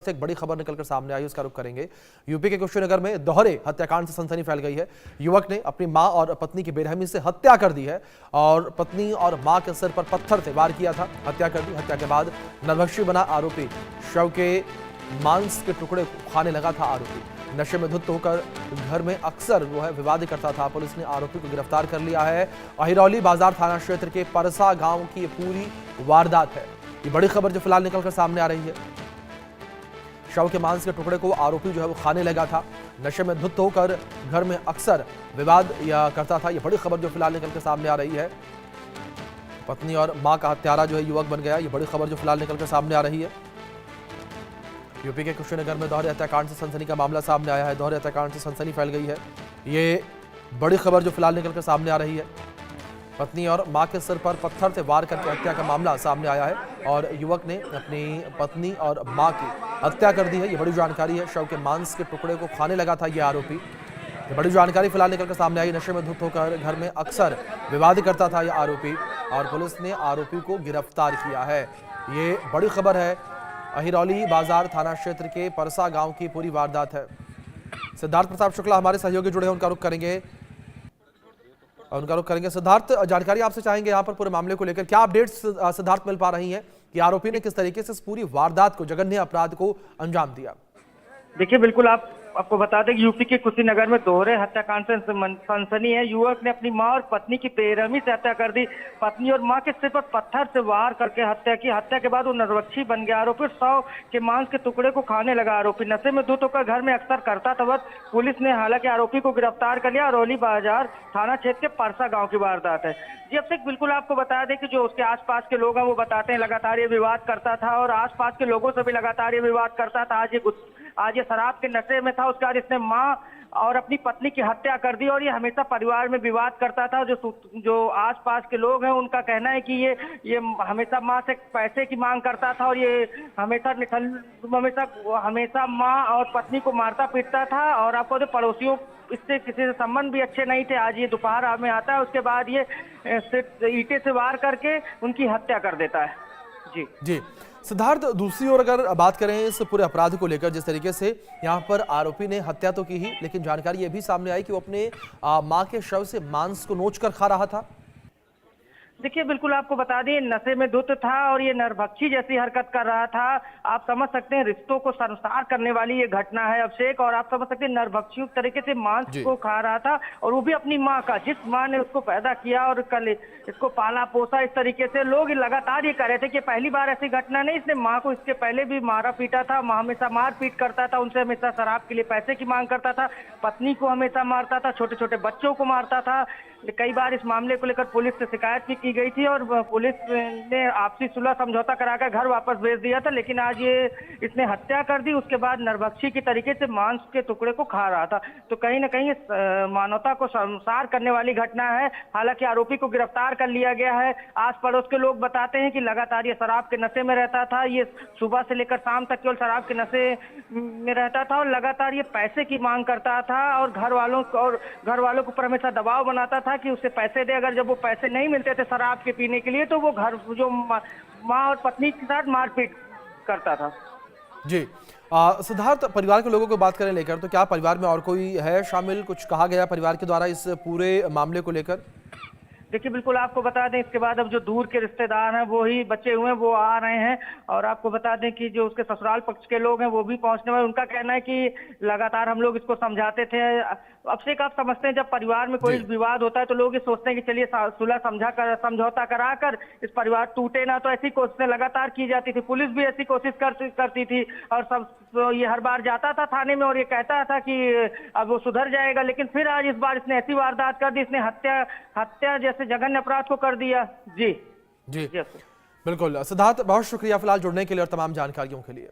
से एक बड़ी खबर निकलकर सामने आई, उसका रुख करेंगे। यूपी के कुशीनगर में दोहरे हत्याकांड से सनसनी फैल गई है। युवक ने अपनी मां और पत्नी की बेरहमी से हत्या कर दी है और पत्नी और मां के सिर पर पत्थर से वार किया था, हत्या कर दी। हत्या के बाद नरभक्षी बना आरोपी शव के मांस के टुकड़े खाने लगा था। आरोपी नशे में धुत होकर घर में अक्सर विवाद करता था। पुलिस ने आरोपी को गिरफ्तार कर लिया है। अहिरौली बाजार थाना क्षेत्र के परसा गांव की ये पूरी वारदात है। ये बड़ी खबर जो फिलहाल निकलकर सामने आ रही है। शव के मांस के टुकड़े को आरोपी वो खाने लगा था। नशे में धुत होकर घर में अक्सर विवाद करता था। ये बड़ी खबर जो फिलहाल निकलकर सामने आ रही है। पत्नी और मां का हत्यारा युवक बन गया। ये बड़ी खबर जो फिलहाल निकलकर सामने आ रही है। यूपी के कुशीनगर में दोहरे हत्याकांड से सनसनी का मामला सामने आया है। दोहरे हत्याकांड से सनसनी फैल गई है। ये बड़ी खबर जो फिलहाल निकलकर सामने आ रही है। पत्नी और मां के सिर पर पत्थर से वार करके हत्या का मामला सामने आया है और युवक ने अपनी पत्नी और मां की हत्या कर दी है। ये बड़ी जानकारी है। शव के मांस के टुकड़े को खाने लगा था ये आरोपी। ये बड़ी जानकारी फिलहाल निकलकर सामने आई। नशे में धुत होकर घर में अक्सर विवाद करता था यह आरोपी और पुलिस ने आरोपी को गिरफ्तार किया है। ये बड़ी खबर है। अहिरौली बाजार थाना क्षेत्र के परसा गांव की पूरी वारदात है। सिद्धार्थ प्रताप शुक्ला हमारे सहयोगी जुड़े हैं, उनका रुख करेंगे। सिद्धार्थ, जानकारी आपसे चाहेंगे यहाँ पर पूरे मामले को लेकर। क्या अपडेट्स सिद्धार्थ मिल पा रही हैं कि आरोपी ने किस तरीके से इस पूरी वारदात को, जघन्य अपराध को अंजाम दिया? देखिए, बिल्कुल आपको बता दें कि यूपी के कुशीनगर में दोहरे हत्याकांड से सनसनी है। युवक ने अपनी मां और पत्नी की बेरहमी से हत्या कर दी। पत्नी और मां के सिर पर पत्थर से वार करके हत्या की। हत्या के बाद वो नरभक्षी बन गया। आरोपी शव के मांस के टुकड़े को खाने लगा। आरोपी नशे में धुत होकर घर में अक्सर करता था। पुलिस ने हालांकि आरोपी को गिरफ्तार कर लिया। अरौली बाजार थाना क्षेत्र के परसा गाँव की वारदात है जी। अब तक बिल्कुल आपको बता दें कि जो उसके आसपास के लोग हैं वो बताते हैं लगातार ये विवाद करता था और आसपास के लोगों से भी लगातार ये विवाद करता था। आज ये शराब के नशे में था। उसके बाद इसने मां और अपनी पत्नी की हत्या कर दी और ये हमेशा परिवार में विवाद करता था। जो आसपास के लोग हैं उनका कहना है कि ये हमेशा मां से पैसे की मांग करता था और ये हमेशा मां और पत्नी को मारता पीटता था। और आपको पड़ोसियों इससे किसी से संबंध भी अच्छे नहीं थे। आज ये दोपहर में आता है, उसके बाद ये ईंटे से वार करके उनकी हत्या कर देता है। जी सिद्धार्थ, दूसरी ओर अगर बात करें इस पूरे अपराध को लेकर, जिस तरीके से यहाँ पर आरोपी ने हत्या तो की ही, लेकिन जानकारी ये भी सामने आई कि वो अपने मां के शव से मांस को नोचकर खा रहा था। देखिए, बिल्कुल आपको बता दें नशे में धुत था और ये नरभक्षी जैसी हरकत कर रहा था। आप समझ सकते हैं रिश्तों को शर्मसार करने वाली ये घटना है अभिषेक। और आप समझ सकते हैं नरभक्षी तरीके से मांस को खा रहा था और वो भी अपनी मां का, जिस मां ने उसको पैदा किया और कल इसको पाला पोसा। इस तरीके से लोग लगातार ये कह रहे थे कि पहली बार ऐसी घटना नहीं, इसने मां को इसके पहले भी मारा पीटा था। हमेशा मार पीट करता था, उनसे हमेशा शराब के लिए पैसे की मांग करता था। पत्नी को हमेशा मारता था, छोटे छोटे बच्चों को मारता था। कई बार इस मामले को लेकर पुलिस से शिकायत भी की गई थी और पुलिस ने आपसी सुलह समझौता कराकर घर वापस भेज दिया था। लेकिन आज इसने हत्या कर दी। उसके बाद नरभक्षी की तरीके से मांस के टुकड़े को खा रहा था। तो कहीं ना कहीं मानवता को शर्मसार करने वाली घटना है। हालांकि आरोपी को गिरफ्तार कर लिया गया है। आस पड़ोस के लोग बताते हैं कि लगातार ये शराब के नशे में रहता था। ये सुबह से लेकर शाम तक केवल शराब के नशे में रहता था और लगातार ये पैसे की मांग करता था और घर वालों के ऊपर हमेशा दबाव बनाता था कि उसे पैसे दे। अगर जब वो पैसे नहीं मिलते थे शराब के पीने के लिए तो वो जो मां और पत्नी के साथ मारपीट करता था। जी सिद्धार्थ, परिवार के लोगों को बात करें लेकर, तो क्या परिवार में और कोई है शामिल? कुछ कहा गया परिवार के द्वारा इस पूरे मामले को लेकर? देखिए, बिल्कुल आपको बता दें इसके बाद अब जो दूर के रिश्तेदार हैं वो ही बचे हुए हैं, वो आ रहे हैं। और आपको बता दें कि जो उसके ससुराल पक्ष के लोग हैं वो भी पहुंचने वाले। उनका कहना है कि लगातार हम लोग इसको समझाते थे। अब से आप समझते हैं जब परिवार में कोई विवाद होता है तो लोग ये सोचते हैं कि चलिए सुलह समझौता कराकर इस परिवार टूटे ना। तो ऐसी कोशिशें लगातार की जाती थी। पुलिस भी ऐसी कोशिश करती थी और सब ये हर बार जाता था थाने में और ये कहता था कि अब वो सुधर जाएगा। लेकिन फिर आज इस बार इसने ऐसी वारदात कर दी, इसने हत्या जैसे जघन्य अपराध को कर दिया। जी बिल्कुल सिद्धार्थ, बहुत शुक्रिया फिलहाल जुड़ने के लिए और तमाम जानकारियों के लिए।